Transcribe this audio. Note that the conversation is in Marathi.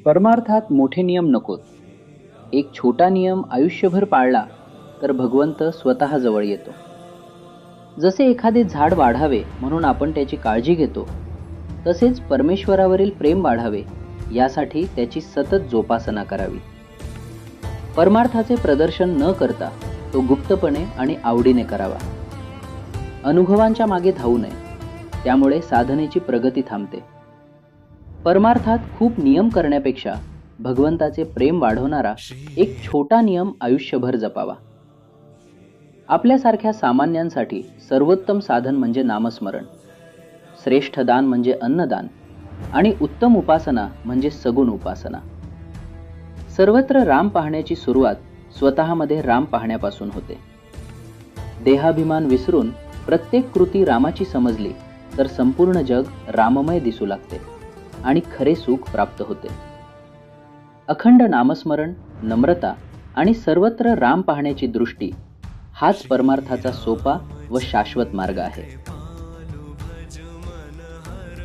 परमार्थात मोठे नियम नकोत. एक छोटा नियम आयुष्यभर पाळला तर भगवंत स्वतः जवळ येतो. जसे एखादे झाड वाढावे म्हणून आपण त्याची काळजी घेतो, तसेच परमेश्वरावरील प्रेम वाढावे यासाठी त्याची सतत जोपासना करावी. परमार्थाचे प्रदर्शन न करता तो गुप्तपणे आणि आवडीने करावा. अनुभवांच्या मागे धावू नये, त्यामुळे साधनेची प्रगती थांबते. परमार्थात खूप नियम करण्यापेक्षा भगवंताचे प्रेम वाढवणारा एक छोटा नियम आयुष्यभर जपावा. आपल्यासारख्या सामान्यांसाठी सर्वोत्तम साधन म्हणजे नामस्मरण, श्रेष्ठ दान म्हणजे अन्नदान आणि उत्तम उपासना म्हणजे सगुण उपासना. सर्वत्र राम पाहण्याची सुरुवात स्वतःमध्ये राम पाहण्यापासून होते. देहाभिमान विसरून प्रत्येक कृती रामाची समजली तर संपूर्ण जग राममय दिसू लागते आणि खरे सुख प्राप्त होते. अखंड नामस्मरण, नम्रता आणि सर्वत्र राम पाहण्याची दृष्टी हाच परमार्थाचा सोपा व शाश्वत मार्ग आहे.